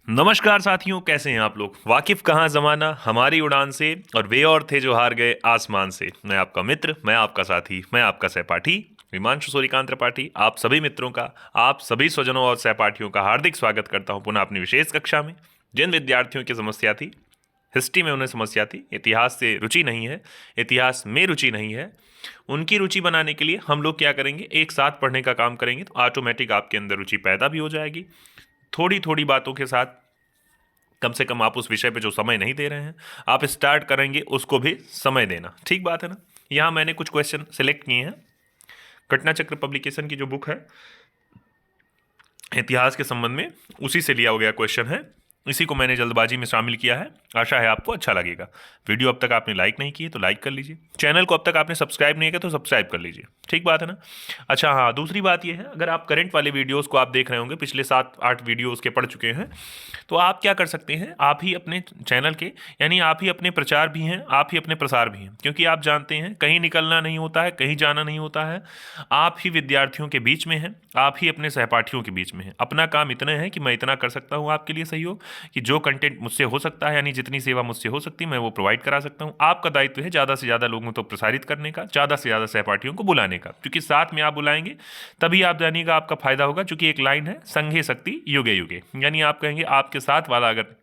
नमस्कार साथियों, कैसे हैं आप लोग। वाकिफ कहाँ ज़माना हमारी उड़ान से, और वे और थे जो हार गए आसमान से। मैं आपका मित्र, मैं आपका साथी, मैं आपका सहपाठी हिमांशु सूर्यकांत त्रिपाठी आप सभी मित्रों का, आप सभी स्वजनों और सहपाठियों का हार्दिक स्वागत करता हूं पुनः अपनी विशेष कक्षा में। जिन विद्यार्थियों की समस्या थी, हिस्ट्री में उन्हें समस्या थी, इतिहास से रुचि नहीं है, इतिहास में रुचि नहीं है, उनकी रुचि बनाने के लिए हम लोग क्या करेंगे, एक साथ पढ़ने का काम करेंगे तो ऑटोमेटिक आपके अंदर रुचि पैदा भी हो जाएगी। थोड़ी थोड़ी बातों के साथ, कम से कम आप उस विषय पे जो समय नहीं दे रहे हैं, आप स्टार्ट करेंगे उसको भी समय देना। ठीक बात है ना। यहाँ मैंने कुछ क्वेश्चन सिलेक्ट किए हैं। घटना चक्र पब्लिकेशन की जो बुक है इतिहास के संबंध में, उसी से लिया हो गया क्वेश्चन है। इसी को मैंने जल्दबाजी में शामिल किया है। आशा है आपको अच्छा लगेगा। वीडियो अब तक आपने लाइक नहीं की है तो लाइक कर लीजिए। चैनल को अब तक आपने सब्सक्राइब नहीं किया तो सब्सक्राइब कर लीजिए। ठीक बात है ना। अच्छा हाँ, दूसरी बात यह है, अगर आप करंट वाले वीडियोस को आप देख रहे होंगे, पिछले 7-8 वीडियो उसके पढ़ चुके हैं, तो आप क्या कर सकते हैं, आप ही अपने चैनल के, यानी आप ही अपने प्रचार भी हैं, आप ही अपने प्रसार भी हैं। क्योंकि आप जानते हैं कहीं निकलना नहीं होता है, कहीं जाना नहीं होता है, आप ही विद्यार्थियों के बीच में हैं, आप ही अपने सहपाठियों के बीच में हैं। अपना काम इतना है कि मैं इतना कर सकता हूँ आपके लिए सहयोग, कि जो कंटेंट मुझसे हो सकता है, यानी जितनी सेवा मुझसे हो सकती है मैं वो प्रोवाइड करा सकता हूँ। आपका दायित्व है ज़्यादा से ज़्यादा लोगों तक प्रसारित करने का, ज़्यादा से ज़्यादा सहपाठियों को बुलाने का। क्योंकि साथ में आप बुलाएंगे तभी आप जानिएगा आपका फायदा होगा। क्योंकि एक लाइन है, संघे शक्ति युगे युगे, यानी आप कहेंगे आपके साथ वाला अगर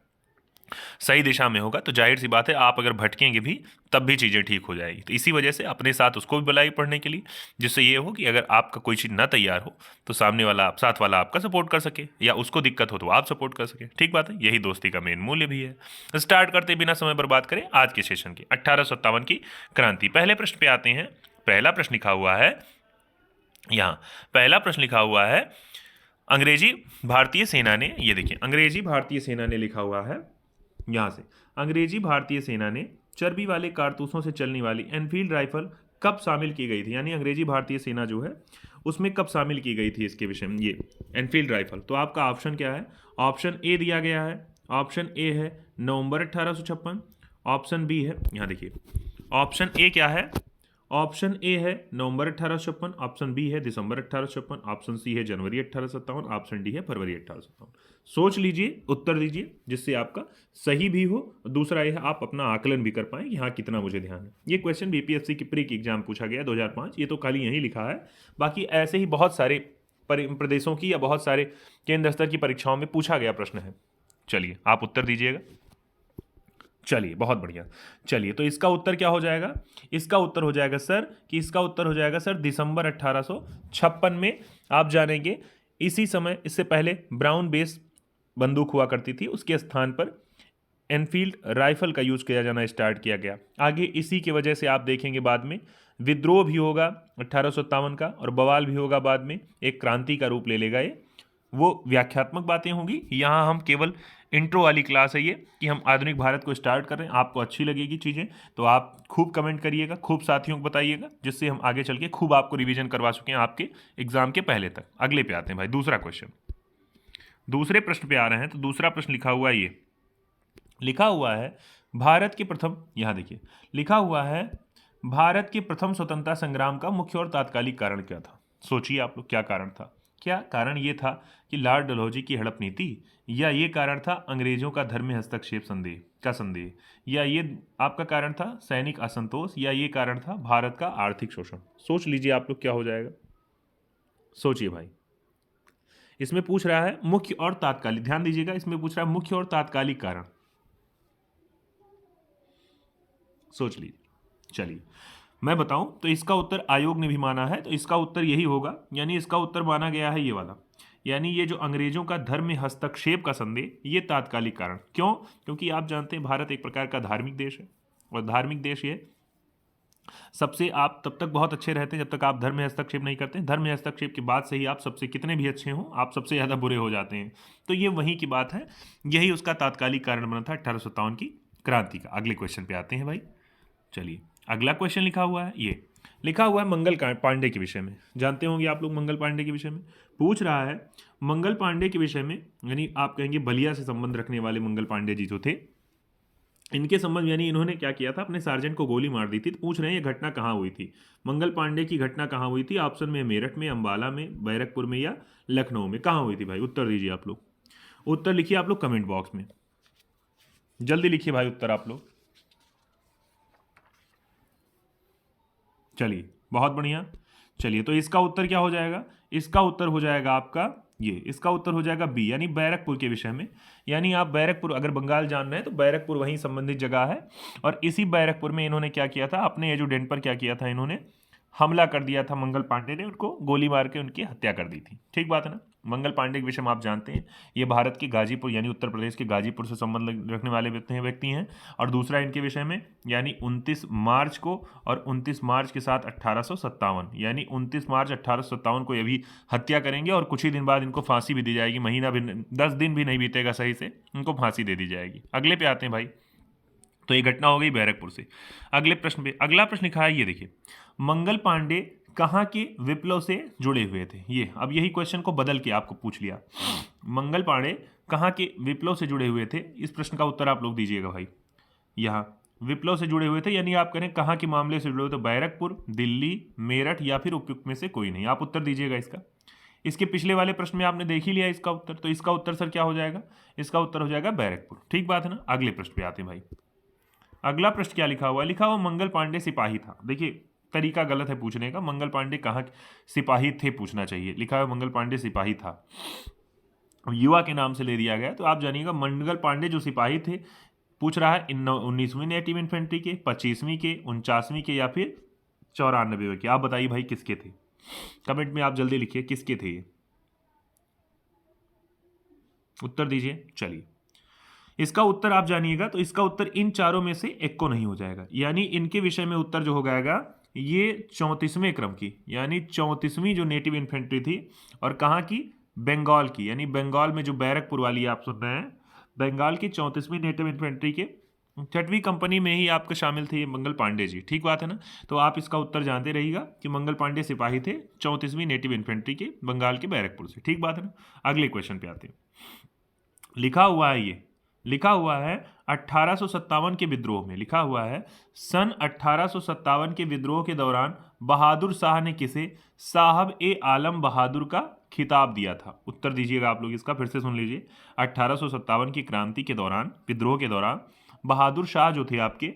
सही दिशा में होगा तो जाहिर सी बात है आप अगर भटकेंगे भी तब भी चीज़ें ठीक हो जाएगी। तो इसी वजह से अपने साथ उसको भी बुलाई पढ़ने के लिए, जिससे ये हो कि अगर आपका कोई चीज़ ना तैयार हो तो सामने वाला, साथ वाला आपका सपोर्ट कर सके, या उसको दिक्कत हो तो आप सपोर्ट कर सके। ठीक बात है, यही दोस्ती का मेन मूल्य भी है। स्टार्ट करते बिना समय बर्बाद करें आज के सेशन की 1857 की क्रांति। पहले प्रश्न पे आते हैं। पहला प्रश्न लिखा हुआ है यहाँ, पहला प्रश्न लिखा हुआ है, अंग्रेजी भारतीय सेना ने, ये देखिए अंग्रेजी भारतीय सेना ने लिखा हुआ है यहाँ से, अंग्रेजी भारतीय सेना ने चर्बी वाले कारतूसों से चलने वाली एनफील्ड राइफल कब शामिल की गई थी। यानी अंग्रेजी भारतीय सेना जो है उसमें कब शामिल की गई थी, इसके विषय में, ये एनफील्ड राइफल। तो आपका ऑप्शन क्या है, ऑप्शन ए दिया गया है, ऑप्शन ए है नवंबर 1856, ऑप्शन बी है, यहाँ देखिए ऑप्शन ए क्या है, ऑप्शन ए है नवंबर 1856, ऑप्शन बी है दिसंबर 1856, ऑप्शन सी है जनवरी 1857, ऑप्शन डी है फरवरी 1857। सोच लीजिए, उत्तर दीजिए, जिससे आपका सही भी हो, दूसरा यह आप अपना आकलन भी कर पाएं कि हाँ कितना मुझे ध्यान है। ये क्वेश्चन बीपीएससी की प्री की एग्जाम पूछा गया 2005, ये तो खाली यही लिखा है। बाकी ऐसे ही बहुत सारे प्रदेशों की या बहुत सारे केंद्र स्तर की परीक्षाओं में पूछा गया प्रश्न है। चलिए आप उत्तर दीजिएगा। चलिए बहुत बढ़िया। चलिए तो इसका उत्तर क्या हो जाएगा, इसका उत्तर हो जाएगा सर, कि इसका उत्तर हो जाएगा सर दिसंबर 1856 में। आप जानेंगे इसी समय, इससे पहले ब्राउन बेस बंदूक हुआ करती थी, उसके स्थान पर एनफील्ड राइफल का यूज किया जाना स्टार्ट किया गया। आगे इसी की वजह से आप देखेंगे बाद में विद्रोह भी होगा 1857 का, और बवाल भी होगा बाद में, एक क्रांति का रूप ले लेगा ये। वो व्याख्यात्मक बातें होंगी, यहाँ हम केवल इंट्रो वाली क्लास है ये, कि हम आधुनिक भारत को स्टार्ट कर रहे हैं। आपको अच्छी लगेगी चीज़ें तो आप खूब कमेंट करिएगा, खूब साथियों को बताइएगा, जिससे हम आगे चल के खूब आपको रिवीजन करवा चुके हैं आपके एग्जाम के पहले तक। अगले पे आते हैं भाई, दूसरा क्वेश्चन। दूसरे प्रश्न पे आ रहे हैं। तो दूसरा प्रश्न लिखा हुआ है, ये लिखा हुआ है भारत के प्रथम, यहाँ देखिए लिखा हुआ है भारत के प्रथम स्वतंत्रता संग्राम का मुख्य और तात्कालिक कारण क्या था। सोचिए आप लोग, क्या कारण था। क्या कारण ये था कि लॉर्ड डलहौजी की हड़प नीति, या ये कारण था अंग्रेजों का धर्म में हस्तक्षेप संदेह, या ये आपका कारण था सैनिक असंतोष, या ये कारण था भारत का आर्थिक शोषण। सोच लीजिए आप लोग क्या हो जाएगा, सोचिए भाई। इसमें पूछ रहा है मुख्य और तात्कालिक, ध्यान दीजिएगा, इसमें पूछ रहा है मुख्य और तात्कालिक कारण। सोच लीजिए। चलिए मैं बताऊं तो इसका उत्तर आयोग ने भी माना है, तो इसका उत्तर यही होगा, यानी इसका उत्तर माना गया है ये वाला, यानी ये जो अंग्रेजों का धर्म में हस्तक्षेप का संदेह, ये तात्कालिक कारण। क्यों? क्योंकि आप जानते हैं भारत एक प्रकार का धार्मिक देश है, और धार्मिक देश ये सबसे, आप तब तक बहुत अच्छे रहते हैं जब तक आप धर्म में हस्तक्षेप नहीं करते हैं। धर्म में हस्तक्षेप के बाद से ही आप सबसे कितने भी अच्छे हों, आप सबसे ज़्यादा बुरे हो जाते हैं। तो ये वहीं की बात है, यही उसका तात्कालिक कारण बना था 1857 की क्रांति का। अगले क्वेश्चन पे आते हैं भाई। चलिए अगला क्वेश्चन लिखा हुआ है, ये लिखा हुआ है मंगल पांडे के विषय में। जानते होंगे आप लोग मंगल पांडे के विषय में पूछ रहा है। मंगल पांडे के विषय में, यानी आप कहेंगे बलिया से संबंध रखने वाले मंगल पांडे जी जो थे, इनके संबंध, यानी इन्होंने क्या किया था, अपने सार्जेंट को गोली मार दी थी। तो पूछ रहे हैं ये घटना कहाँ हुई थी, मंगल पांडे की घटना कहाँ हुई थी। ऑप्शन में मेरठ में, अंबाला में, बैरकपुर में, या लखनऊ में। कहाँ हुई थी भाई, उत्तर दीजिए आप लोग। उत्तर लिखिए आप लोग कमेंट बॉक्स में, जल्दी लिखिए भाई उत्तर आप लोग। चलिए बहुत बढ़िया। चलिए तो इसका उत्तर क्या हो जाएगा, इसका उत्तर हो जाएगा आपका ये, इसका उत्तर हो जाएगा बी, यानी बैरकपुर के विषय में। यानी आप बैरकपुर अगर बंगाल जान रहे हैं तो बैरकपुर वहीं संबंधित जगह है, और इसी बैरकपुर में इन्होंने क्या किया था, अपने एजुडेंट पर क्या किया था, इन्होंने हमला कर दिया था। मंगल पांडे ने उनको गोली मार के उनकी हत्या कर दी थी। ठीक बात है ना। मंगल पांडे के विषय में आप जानते हैं, ये भारत के गाजीपुर यानी उत्तर प्रदेश के गाजीपुर से संबंध रखने वाले व्यक्ति हैं। और दूसरा इनके विषय में, यानी 29 मार्च को, और 29 मार्च के साथ 1857, यानी 29 मार्च 1857 को ये भी हत्या करेंगे, और कुछ ही दिन बाद इनको फांसी भी दी जाएगी। महीना भी 10 दिन भी नहीं बीतेगा सही से, इनको फांसी दे दी जाएगी। अगले पे आते हैं भाई। तो ये घटना हो गई बैरकपुर से। अगले प्रश्न पे, अगला प्रश्न लिखा है ये देखिए, मंगल पांडे कहाँ के विप्लव से जुड़े हुए थे। ये अब यही क्वेश्चन को बदल के आपको पूछ लिया, मंगल पांडे कहाँ के विप्लव से जुड़े हुए थे। इस प्रश्न का उत्तर आप लोग दीजिएगा भाई। यहाँ विप्लव से जुड़े हुए थे, यानी आप करें कहाँ के मामले से जुड़े हुए थे, बैरकपुर, दिल्ली, मेरठ या फिर उपयुक्त में से कोई नहीं। आप उत्तर दीजिएगा इसका। इसके पिछले वाले प्रश्न में आपने देख ही लिया इसका उत्तर, तो इसका उत्तर सर क्या हो जाएगा, इसका उत्तर हो जाएगा बैरकपुर। ठीक बात है ना। अगले प्रश्न पे आते हैं भाई। अगला प्रश्न क्या लिखा हुआ है, लिखा हुआ मंगल पांडे सिपाही था। देखिए तरीका गलत है पूछने का, मंगल पांडे कहाँ सिपाही थे पूछना चाहिए। लिखा हुआ मंगल पांडे सिपाही था, युवा के नाम से ले दिया गया। तो आप जानिएगा मंगल पांडे जो सिपाही थे, पूछ रहा है 19वीं नेटिव इन्फेंट्री के, 25वीं के, 49वीं के या फिर 94वें के। आप बताइए भाई किसके थे, कमेंट में आप जल्दी लिखिए किसके थे ये, उत्तर दीजिए। चलिए इसका उत्तर आप जानिएगा, तो इसका उत्तर इन चारों में से एक को नहीं हो जाएगा, यानी इनके विषय में उत्तर जो हो जाएगा ये 34वें क्रम की, यानी 34वीं जो नेटिव इन्फेंट्री थी, और कहाँ की, बंगाल की, यानी बंगाल में जो बैरकपुर वाली आप सुन रहे हैं, बंगाल की 34वीं नेटिव इन्फेंट्री के 6वीं कंपनी में ही आपके शामिल थे ये मंगल पांडे जी। ठीक बात है ना। तो आप इसका उत्तर जानते रहिएगा कि मंगल पांडे सिपाही थे 34वीं नेटिव इन्फेंट्री के, बंगाल के बैरकपुर से। ठीक बात है ना। अगले क्वेश्चन पे आते हैं। लिखा हुआ है ये, लिखा हुआ है 1857 के विद्रोह में, लिखा हुआ है सन 1857 के विद्रोह के दौरान बहादुर शाह ने किसे साहब ए आलम बहादुर का खिताब दिया था। उत्तर दीजिएगा आप लोग इसका, फिर से सुन लीजिए। 1857 की क्रांति के दौरान, विद्रोह के दौरान बहादुर शाह जो थे आपके,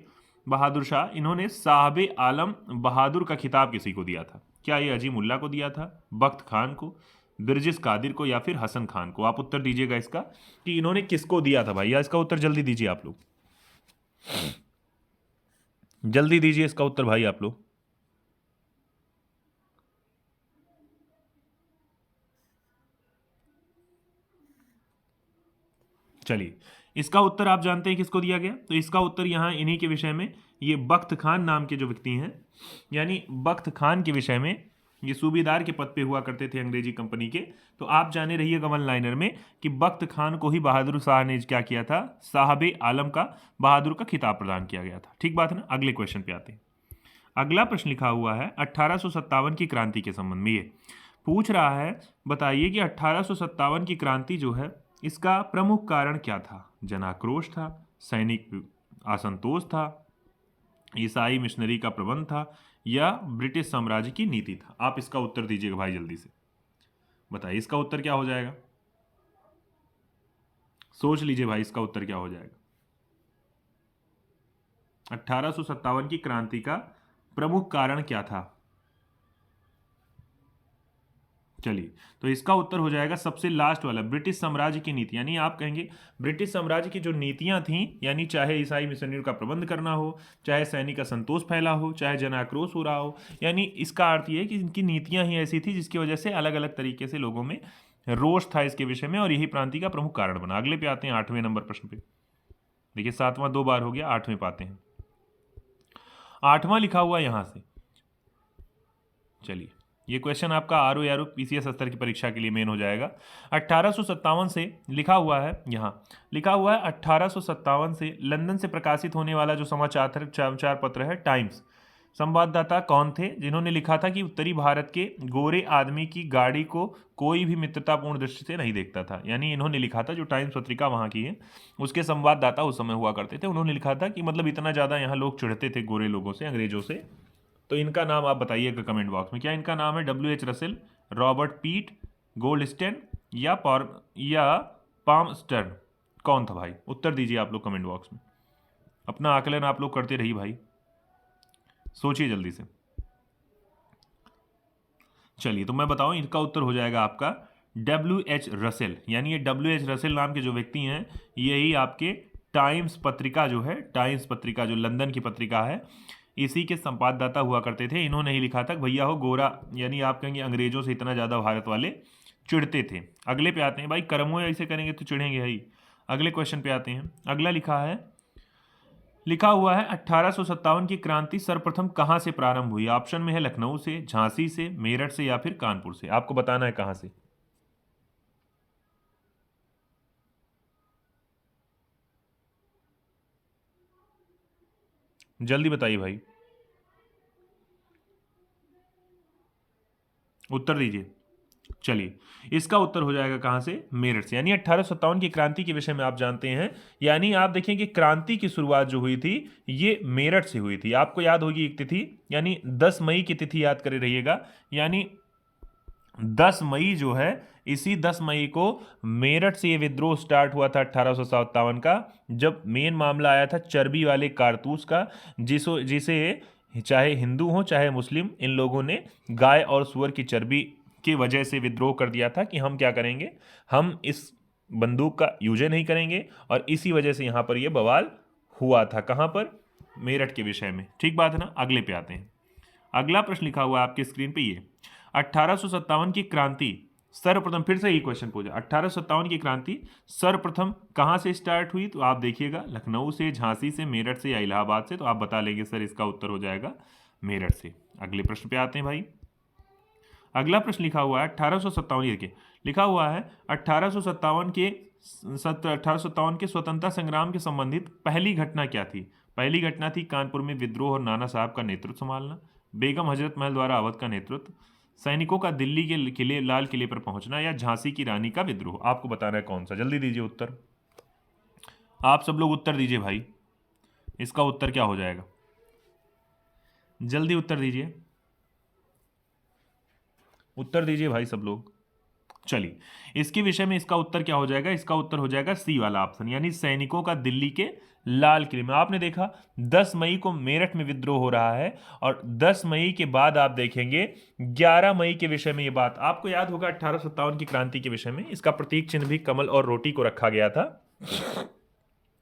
बहादुर शाह, इन्होंने साहब ए आलम बहादुर का खिताब किसी को दिया था। क्या ये अजीमुल्ला को दिया था, बख्त खान को, बिरजिस कादिर को या फिर हसन खान को। आप उत्तर दीजिएगा इसका कि इन्होंने किसको दिया था भाई, या इसका उत्तर जल्दी दीजिए आप लोग, जल्दी दीजिए इसका उत्तर भाई आप लोग। चलिए इसका उत्तर आप जानते हैं किसको दिया गया, तो इसका उत्तर यहाँ इन्हीं के विषय में, ये बख्त खान नाम के जो व्यक्ति हैं, यानी बख्त खान के विषय में, ये सूबेदार के पद पे हुआ करते थे अंग्रेजी कंपनी के। तो आप जाने रहिएगा वन लाइनर में कि बख्त खान को ही बहादुर शाह ने क्या किया था, साहब आलम का बहादुर का खिताब प्रदान किया गया था। ठीक बात है ना। अगले क्वेश्चन पे आते हैं। अगला प्रश्न लिखा हुआ है 1857 की क्रांति के संबंध में, ये पूछ रहा है बताइए कि 1857 की क्रांति जो है इसका प्रमुख कारण क्या था। जनाक्रोश था, सैनिक असंतोष था, ईसाई मिशनरी का प्रबंध था, या ब्रिटिश साम्राज्य की नीति था। आप इसका उत्तर दीजिएगा भाई जल्दी से, बताइए इसका उत्तर क्या हो जाएगा, सोच लीजिए भाई इसका उत्तर क्या हो जाएगा। 1857 की क्रांति का प्रमुख कारण क्या था। चलिए तो इसका उत्तर हो जाएगा सबसे लास्ट वाला, ब्रिटिश साम्राज्य की नीति। यानी आप कहेंगे ब्रिटिश साम्राज्य की जो नीतियां थीं, यानी चाहे ईसाई मिशनरियों का प्रबंध करना हो, चाहे सैनिक असंतोष फैला हो, चाहे जन आक्रोश हो रहा हो, यानी इसका अर्थ ये है कि इनकी नीतियां ही ऐसी थी जिसकी वजह से अलग अलग तरीके से लोगों में रोष था इसके विषय में, और यही क्रांति का प्रमुख कारण बना। अगले पे आते हैं 8वें नंबर प्रश्न पे। देखिए 7वां 2 बार हो गया, 8वें पाते हैं। 8वां लिखा हुआ यहां से, चलिए ये क्वेश्चन आपका आरओ यारो पीसीएस स्तर की परीक्षा के लिए मेन हो जाएगा। 1857 से लिखा हुआ है, यहाँ लिखा हुआ है 1857 से लंदन से प्रकाशित होने वाला जो समाचार पत्र है टाइम्स, संवाददाता कौन थे जिन्होंने लिखा था कि उत्तरी भारत के गोरे आदमी की गाड़ी को कोई भी मित्रतापूर्ण दृष्टि से नहीं देखता था। यानी इन्होंने लिखा था, जो टाइम्स पत्रिका वहाँ की है उसके संवाददाता उस समय हुआ करते थे, उन्होंने लिखा था कि मतलब इतना ज़्यादा यहाँ लोग चिढ़ते थे गोरे लोगों से, अंग्रेजों से। तो इनका नाम आप बताइएगा कमेंट बॉक्स में, क्या इनका नाम है W.H. रसेल, रॉबर्ट पीट, गोल्डस्टेन या पामस्टर्न कौन था भाई? उत्तर दीजिए आप लोग कमेंट बॉक्स में। अपना आकलन आप लोग करते रहिए भाई, सोचिए जल्दी से। चलिए तो मैं बताऊं, इनका उत्तर हो जाएगा आपका WH रसेल। यानी ये WH रसेल नाम के जो व्यक्ति हैं, यही आपके टाइम्स पत्रिका जो है, टाइम्स पत्रिका जो लंदन की पत्रिका है, इसी के संपाददाता हुआ करते थे। इन्होंने ही लिखा था भैया हो गोरा, यानी आप कहेंगे अंग्रेजों से इतना ज़्यादा भारत वाले चिढ़ते थे। अगले पे आते हैं भाई, कर्मों ऐसे करेंगे तो चिढ़ेंगे ही। अगले क्वेश्चन पे आते हैं। अगला लिखा हुआ है 1857 की क्रांति सर्वप्रथम कहां से प्रारंभ हुई? ऑप्शन में है लखनऊ से, झांसी से, मेरठ से या फिर कानपुर से। आपको बताना है कहां से। जल्दी बताइए भाई, उत्तर दीजिए। चलिए, इसका उत्तर हो जाएगा कहां से? मेरठ से। यानी 1857 की क्रांति के विषय में आप जानते हैं। यानी आप देखें कि क्रांति की शुरुआत जो हुई थी ये मेरठ से हुई थी। आपको याद होगी एक तिथि, यानी 10 मई की तिथि याद करे रहिएगा। यानी 10 मई जो है, इसी 10 मई को मेरठ से ये विद्रोह स्टार्ट हुआ था 1857 का, जब मेन मामला आया था चर्बी वाले कारतूस का, जिसे चाहे हिंदू हो चाहे मुस्लिम, इन लोगों ने गाय और सुअर की चर्बी की वजह से विद्रोह कर दिया था कि हम क्या करेंगे, हम इस बंदूक का यूज नहीं करेंगे। और इसी वजह से यहाँ पर यह बवाल हुआ था। कहाँ पर? मेरठ के विषय में। ठीक बात है ना। अगले पे आते हैं। अगला प्रश्न लिखा हुआ है आपकी स्क्रीन पे, ये 1857 की क्रांति सर्वप्रथम, फिर से यही क्वेश्चन पूछा, 1857 की क्रांति सर्वप्रथम कहां से स्टार्ट हुई? तो आप देखिएगा लखनऊ से, झांसी से, मेरठ से या इलाहाबाद से। तो आप बता लेंगे सर इसका उत्तर हो जाएगा मेरठ से। अगले प्रश्न पे आते हैं भाई। अगला प्रश्न लिखा हुआ है 1857, देखिए लिखा हुआ है 1857 के स्वतंत्रता संग्राम के संबंधित पहली घटना क्या थी? पहली घटना थी कानपुर में विद्रोह और नाना साहब का नेतृत्व संभालना, बेगम हजरत महल द्वारा अवध का नेतृत्व, सैनिकों का दिल्ली के किले लाल किले पर पहुंचना, या झांसी की रानी का विद्रोह। आपको बताना है कौन सा। जल्दी दीजिए उत्तर। आप सब लोग उत्तर दीजिए भाई, इसका उत्तर क्या हो जाएगा? जल्दी उत्तर दीजिए, उत्तर दीजिए भाई सब लोग। चलिए, इसके विषय में इसका उत्तर क्या हो जाएगा? इसका उत्तर हो जाएगा सी वाला ऑप्शन, यानी सैनिकों का दिल्ली के लाल किले में। आपने देखा 10 मई को मेरठ में विद्रोह हो रहा है, और 10 मई के बाद आप देखेंगे 11 मई के विषय में ये बात आपको याद होगा। 1857 की क्रांति के विषय में इसका प्रतीक चिन्ह भी कमल और रोटी को रखा गया था।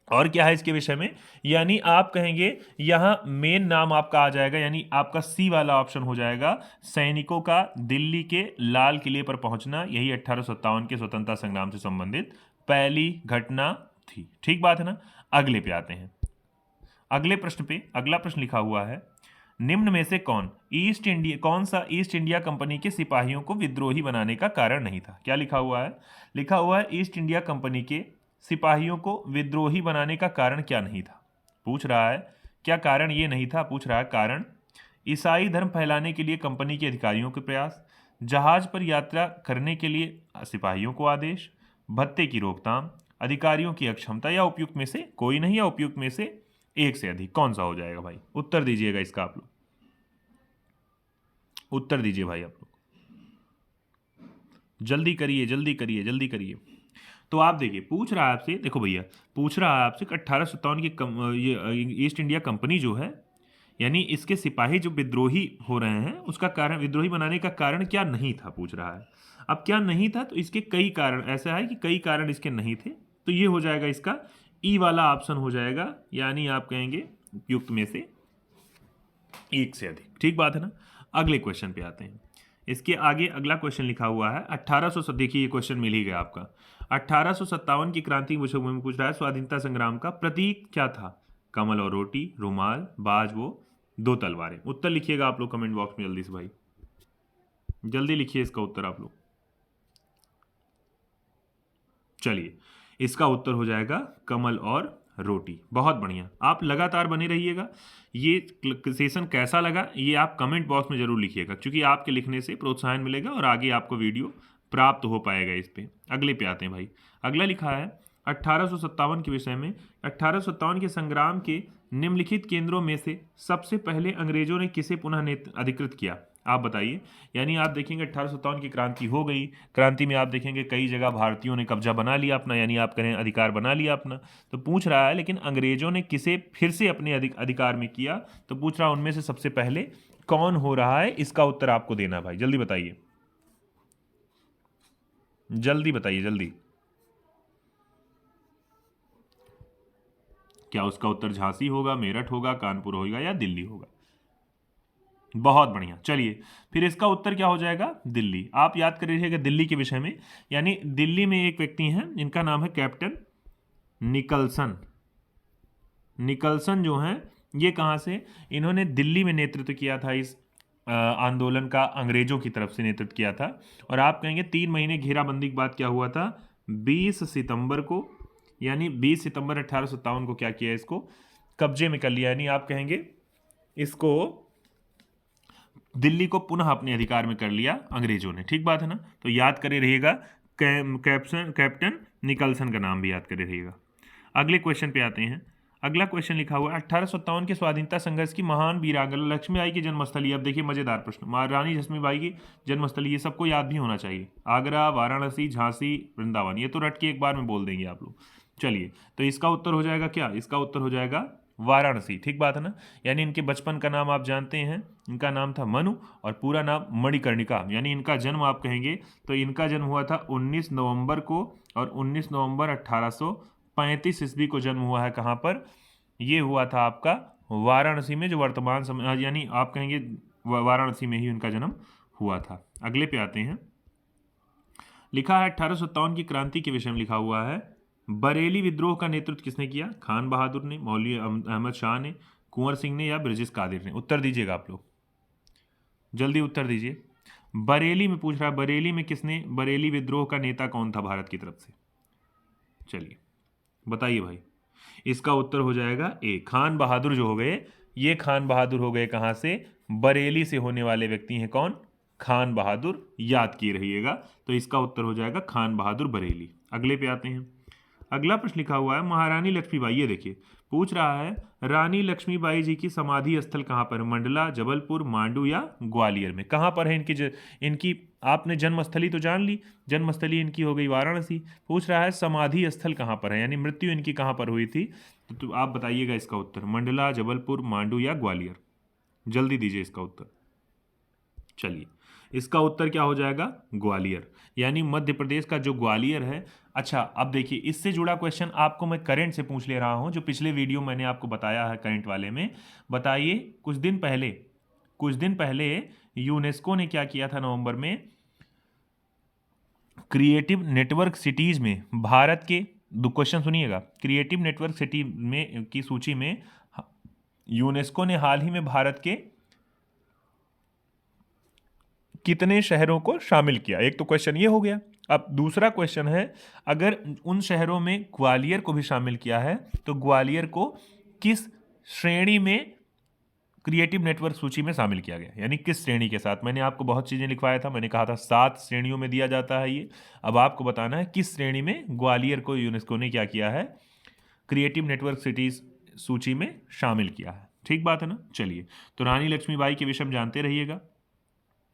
और क्या है इसके विषय में? यानी आप कहेंगे यहां मेन नाम आपका आ जाएगा, यानी आपका सी वाला ऑप्शन हो जाएगा, सैनिकों का दिल्ली के लाल किले पर पहुंचना। यही 1857 के स्वतंत्रता संग्राम से संबंधित पहली घटना थी। ठीक बात है ना। अगले पे आते हैं। अगले प्रश्न पे अगला प्रश्न लिखा हुआ है, निम्न में से कौन सा ईस्ट इंडिया कंपनी के सिपाहियों को विद्रोही बनाने का कारण नहीं था? क्या लिखा हुआ है? लिखा हुआ है ईस्ट इंडिया कंपनी के सिपाहियों को विद्रोही बनाने का कारण क्या नहीं था। पूछ रहा है क्या कारण ये नहीं था, पूछ रहा है कारण ईसाई धर्म फैलाने के लिए कंपनी के अधिकारियों के प्रयास, जहाज पर यात्रा करने के लिए सिपाहियों को आदेश, भत्ते की रोकथाम, अधिकारियों की अक्षमता, या उपयुक्त में से कोई नहीं, या उपयुक्त में से एक से अधिक। कौन सा हो जाएगा भाई? उत्तर दीजिएगा इसका आप लोग, उत्तर दीजिए भाई आप लोग, जल्दी करिए जल्दी करिए जल्दी करिए। तो आप देखिए, पूछ रहा है आपसे, देखो भैया पूछ रहा है आपसे 1857 की ये ईस्ट इंडिया कंपनी जो है, यानी इसके सिपाही जो विद्रोही हो रहे हैं, उसका कारण, विद्रोही बनाने का कारण क्या नहीं था, पूछ रहा है। अब क्या नहीं था, तो इसके कई कारण, ऐसा है कि कई कारण इसके नहीं थे। तो ये हो जाएगा इसका ई वाला ऑप्शन हो जाएगा, यानी आप कहेंगे उपयुक्त में से एक से अधिक। ठीक बात है ना। अगले क्वेश्चन पे आते हैं। इसके आगे अगला क्वेश्चन लिखा हुआ है 1800, देखिए ये क्वेश्चन मिल ही गया आपका। 1857 की क्रांति में पूछ रहा है स्वाधीनता संग्राम का प्रतीक क्या था? कमल और रोटी, रुमाल, बाज, वो दो तलवारें। उत्तर लिखिएगा आप लोग कमेंट बॉक्स में जल्दी से भाई, जल्दी लिखिए इसका उत्तर आप लोग। चलिए, इसका उत्तर हो जाएगा कमल और रोटी। बहुत बढ़िया, आप लगातार बने रहिएगा। ये सेशन कैसा लगा ये आप कमेंट बॉक्स में जरूर लिखिएगा, क्योंकि आपके लिखने से प्रोत्साहन मिलेगा और आगे आपको वीडियो प्राप्त हो पाएगा इस पे। अगले पे आते हैं भाई। अगला लिखा है 1857 के विषय में, 1857 के संग्राम के निम्नलिखित केंद्रों में से सबसे पहले अंग्रेजों ने किसे पुनः अधिकृत किया? आप बताइए। यानी आप देखेंगे 1857 की क्रांति हो गई। क्रांति में आप देखेंगे कई जगह भारतीयों ने कब्जा बना लिया अपना, यानी आप कहें अधिकार बना लिया अपना। तो पूछ रहा है लेकिन अंग्रेजों ने किसे फिर से अपने अधिकार में किया, तो पूछ रहा उनमें से सबसे पहले कौन हो रहा है। इसका उत्तर आपको देना भाई, जल्दी बताइए, जल्दी बताइए जल्दी। क्या उसका उत्तर झांसी होगा, मेरठ होगा, कानपुर होगा या दिल्ली होगा? बहुत बढ़िया। चलिए फिर इसका उत्तर क्या हो जाएगा? दिल्ली। आप याद कर रहिएगा दिल्ली के विषय में। यानी दिल्ली में एक व्यक्ति हैं, इनका नाम है कैप्टन निकलसन। निकलसन जो हैं ये कहाँ से, इन्होंने दिल्ली में नेतृत्व किया था इस आंदोलन का, अंग्रेजों की तरफ से नेतृत्व किया था। और आप कहेंगे 3 महीने घेराबंदी के बाद क्या हुआ था, 20 सितंबर को, यानी 20 सितंबर 1857 को क्या किया, इसको कब्जे में कर लिया। यानी आप कहेंगे इसको दिल्ली को पुनः अपने अधिकार में कर लिया अंग्रेजों ने। ठीक बात है ना? तो याद करे रहिएगा कैप्टन निकलसन का नाम भी याद करे रहिएगा। अगले क्वेश्चन पे आते हैं। अगला क्वेश्चन लिखा हुआ है 1857 के स्वाधीनता संघर्ष की महान वीरांगना लक्ष्मीबाई की जन्मस्थली। अब देखिए मजेदार प्रश्न, महारानी लक्ष्मीबाई की जन्मस्थली, ये सबको याद भी होना चाहिए। आगरा, वाराणसी, झांसी, वृंदावन, ये तो रट के एक बार में बोल देंगे आप लोग। चलिए तो इसका उत्तर हो जाएगा क्या, इसका उत्तर हो जाएगा वाराणसी। ठीक बात है ना? यानी इनके बचपन का नाम आप जानते हैं, इनका नाम था मनु और पूरा नाम मणिकर्णिका। यानी इनका जन्म आप कहेंगे तो इनका जन्म हुआ था 19 नवंबर को, और 19 नवंबर 1835 ईस्वी को जन्म हुआ है। कहाँ पर? ये हुआ था आपका वाराणसी में, जो वर्तमान समय, यानी आप कहेंगे वाराणसी में ही उनका जन्म हुआ था। अगले पे आते हैं। लिखा है 1857 की क्रांति के विषय में लिखा हुआ है, बरेली विद्रोह का नेतृत्व किसने किया? खान बहादुर ने, मौलवी अहमद शाह ने, कुंवर सिंह ने या ब्रिजेश कादिर ने? उत्तर दीजिएगा आप लोग, जल्दी उत्तर दीजिए। बरेली में पूछ रहा है, बरेली में किसने, बरेली विद्रोह का नेता कौन था भारत की तरफ से? चलिए बताइए भाई। इसका उत्तर हो जाएगा ए, खान बहादुर जो हो गए, ये खान बहादुर हो गए कहाँ से? बरेली से होने वाले व्यक्ति हैं कौन? खान बहादुर। याद किए रहिएगा। तो इसका उत्तर हो जाएगा खान बहादुर बरेली। अगले पे आते हैं। अगला प्रश्न लिखा हुआ है महारानी लक्ष्मीबाई। ये देखिए पूछ रहा है रानी लक्ष्मीबाई जी की समाधि स्थल कहाँ पर? मंडला, जबलपुर, मांडू या ग्वालियर में? कहाँ पर है इनकी आपने जन्मस्थली तो जान ली, जन्मस्थली इनकी हो गई वाराणसी। पूछ रहा है समाधि स्थल कहाँ पर है, यानी मृत्यु इनकी कहाँ पर हुई थी? तो आप बताइएगा इसका उत्तर, मंडला, जबलपुर, मांडू या ग्वालियर? जल्दी दीजिए इसका उत्तर। चलिए इसका उत्तर क्या हो जाएगा? ग्वालियर। यानी मध्य प्रदेश का जो ग्वालियर है। अच्छा अब देखिए इससे जुड़ा क्वेश्चन आपको मैं करंट से पूछ ले रहा हूं, जो पिछले वीडियो मैंने आपको बताया है करंट वाले में। बताइए कुछ दिन पहले यूनेस्को ने क्या किया था नवंबर में? क्रिएटिव नेटवर्क सिटीज में भारत के, दो क्वेश्चन सुनिएगा, क्रिएटिव नेटवर्क सिटी में की सूची में यूनेस्को ने हाल ही में भारत के कितने शहरों को शामिल किया? एक तो क्वेश्चन ये हो गया। अब दूसरा क्वेश्चन है, अगर उन शहरों में ग्वालियर को भी शामिल किया है तो ग्वालियर को किस श्रेणी में क्रिएटिव नेटवर्क सूची में शामिल किया गया, यानी किस श्रेणी के साथ? मैंने आपको बहुत चीज़ें लिखवाया था, मैंने कहा था 7 श्रेणियों में दिया जाता है ये। अब आपको बताना है किस श्रेणी में ग्वालियर को यूनेस्को ने क्या किया है, क्रिएटिव नेटवर्क सिटीज सूची में शामिल किया है। ठीक बात है ना? चलिए तो रानी लक्ष्मीबाई के विषय में जानते रहिएगा,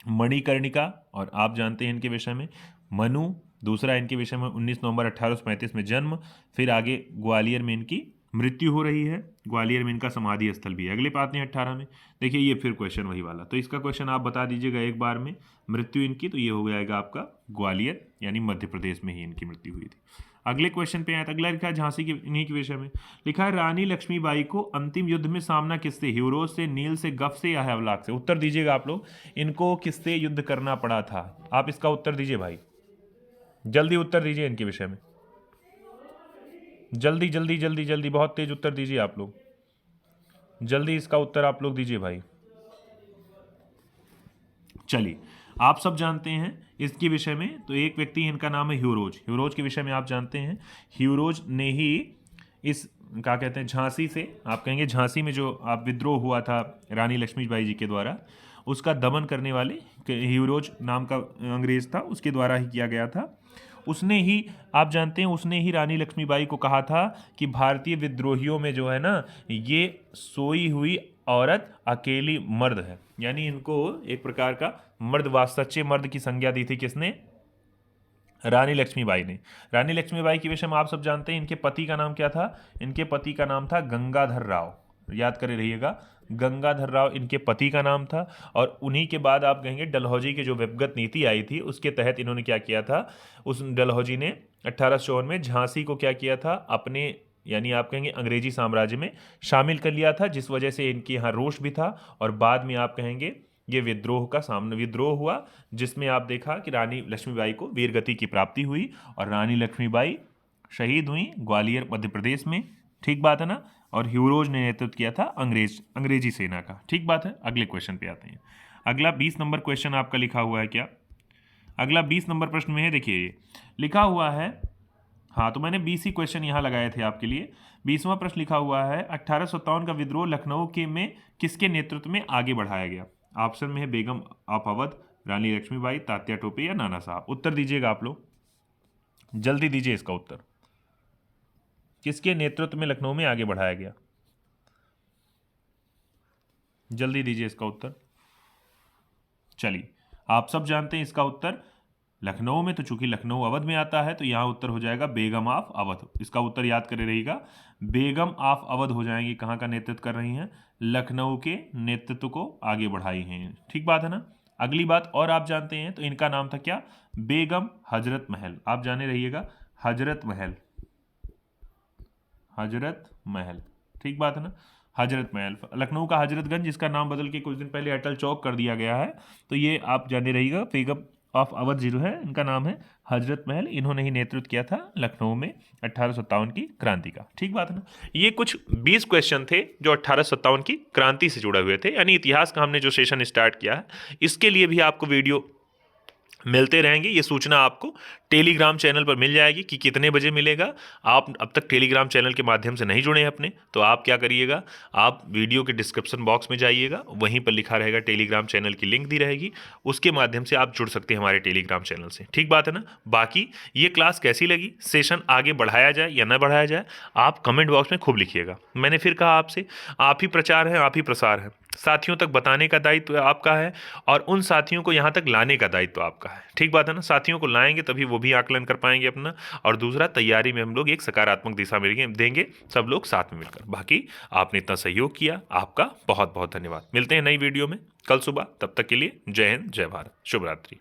मणिकर्णिका, और आप जानते हैं इनके विषय में मनु। दूसरा इनके विषय में 19 नवंबर 1835 में जन्म, फिर आगे ग्वालियर में इनकी मृत्यु हो रही है, ग्वालियर में इनका समाधि स्थल भी है। अगले पाते हैं 18 में। देखिए ये फिर क्वेश्चन वही वाला, तो इसका क्वेश्चन आप बता दीजिएगा एक बार में। मृत्यु इनकी तो ये हो जाएगा आपका ग्वालियर, यानी मध्य प्रदेश में ही इनकी मृत्यु हुई थी। अगले क्वेश्चन पे आया, अगला लिखा है झांसी के, इन्हीं के विषय में लिखा है रानी लक्ष्मीबाई को अंतिम युद्ध में सामना किससे? ह्यूरोज से, नील से, गफ से या हैवलाक से? उत्तर दीजिएगा आप लोग, इनको किससे युद्ध करना पड़ा था? आप इसका उत्तर दीजिए भाई, जल्दी उत्तर दीजिए इनके विषय में, जल्दी जल्दी जल्दी जल्दी, बहुत तेज उत्तर दीजिए आप लोग, जल्दी इसका उत्तर आप लोग दीजिए भाई। चलिए आप सब जानते हैं इसके विषय में, तो एक व्यक्ति इनका नाम है ह्यूरोज। ह्यूरोज के विषय में आप जानते हैं, ह्यूरोज ने ही इस क्या कहते हैं झांसी से, आप कहेंगे झांसी में जो आप विद्रोह हुआ था रानी लक्ष्मीबाई जी के द्वारा, उसका दमन करने वाले ह्यूरोज नाम का अंग्रेज था, उसके द्वारा ही किया गया था। उसने ही, आप जानते हैं, उसने ही रानी लक्ष्मीबाई को कहा था कि भारतीय विद्रोहियों में जो है ना, ये सोई हुई औरत अकेली मर्द है। यानी इनको एक प्रकार का मर्दवाद, सच्चे मर्द की संज्ञा दी थी किसने? रानी लक्ष्मीबाई ने। रानी लक्ष्मीबाई के विषय में आप सब जानते हैं। इनके पति का नाम क्या था? इनके पति का नाम था गंगाधर राव। याद करे रहिएगा, गंगाधर राव इनके पति का नाम था। और उन्हीं के बाद आप कहेंगे डलहौजी की जो विभगत नीति आई थी उसके तहत इन्होंने क्या किया था? उस डलहौजी ने 1854 में झांसी को क्या किया था? अपने, यानी आप कहेंगे अंग्रेजी साम्राज्य में शामिल कर लिया था, जिस वजह से इनके यहाँ रोष भी था। और बाद में आप कहेंगे ये विद्रोह हुआ, जिसमें आप देखा कि रानी लक्ष्मीबाई को वीरगति की प्राप्ति हुई और रानी लक्ष्मीबाई शहीद हुई ग्वालियर मध्य प्रदेश में। ठीक बात है ना? और ह्यूरोज ने नेतृत्व किया था अंग्रेजी सेना का। ठीक बात है। अगले क्वेश्चन पे आते हैं। अगला 20 नंबर क्वेश्चन आपका लिखा हुआ है क्या? अगला 20 नंबर प्रश्न में है, देखिए ये लिखा हुआ है। हाँ, तो मैंने 20 ही क्वेश्चन यहाँ लगाए थे आपके लिए। 20वां प्रश्न लिखा हुआ है, 1857 का विद्रोह लखनऊ के में किसके नेतृत्व में आगे बढ़ाया गया? ऑप्शन में है बेगम ऑफ अवध, रानी लक्ष्मीबाई, तात्या टोपे या नाना साहब। उत्तर दीजिएगा आप लोग, जल्दी दीजिए इसका उत्तर। किसके नेतृत्व में लखनऊ में आगे बढ़ाया गया? जल्दी दीजिए इसका उत्तर। चलिए, आप सब जानते हैं इसका उत्तर लखनऊ में, तो चूंकि लखनऊ अवध में आता है तो यहाँ उत्तर हो जाएगा बेगम ऑफ अवध। इसका उत्तर याद करे रहिएगा, बेगम ऑफ अवध हो जाएंगी। कहाँ का नेतृत्व कर रही हैं? लखनऊ के नेतृत्व को आगे बढ़ाई हैं। ठीक बात है ना? अगली बात और आप जानते हैं, तो इनका नाम था क्या? बेगम हजरत महल। आप जाने रहिएगा, हजरत महल, हजरत महल। ठीक बात है ना? हजरत महल, लखनऊ का हजरतगंज, जिसका नाम बदल के कुछ दिन पहले अटल चौक कर दिया गया है। तो ये आप जाने रहिएगा, बेगम ऑफ अवध जो है इनका नाम है हजरत महल। इन्होंने ही नेतृत्व किया था लखनऊ में 1857 की क्रांति का। ठीक बात है ना? ये कुछ 20 क्वेश्चन थे जो 1857 की क्रांति से जुड़े हुए थे, यानी इतिहास का हमने जो सेशन स्टार्ट किया है, इसके लिए भी आपको वीडियो मिलते रहेंगे। ये सूचना आपको टेलीग्राम चैनल पर मिल जाएगी कि कितने बजे मिलेगा। आप अब तक टेलीग्राम चैनल के माध्यम से नहीं जुड़े हैं अपने, तो आप क्या करिएगा, आप वीडियो के डिस्क्रिप्शन बॉक्स में जाइएगा, वहीं पर लिखा रहेगा टेलीग्राम चैनल की लिंक दी रहेगी, उसके माध्यम से आप जुड़ सकते हैं हमारे टेलीग्राम चैनल से। ठीक बात है ना? बाकी ये क्लास कैसी लगी, सेशन आगे बढ़ाया जाए या न बढ़ाया जाए, आप कमेंट बॉक्स में खूब लिखिएगा। मैंने फिर कहा आपसे, आप ही प्रचार है, आप ही प्रसार है। साथियों तक बताने का दायित्व आपका है और उन साथियों को यहाँ तक लाने का दायित्व आपका है। ठीक बात है ना? साथियों को लाएंगे तभी वो भी आकलन कर पाएंगे अपना। और दूसरा, तैयारी में हम लोग एक सकारात्मक दिशा में देंगे, सब लोग साथ में मिलकर। बाकी आपने इतना सहयोग किया, आपका बहुत बहुत धन्यवाद। मिलते हैं नई वीडियो में कल सुबह, तब तक के लिए जय हिंद, जय भारत, शुभ रात्रि।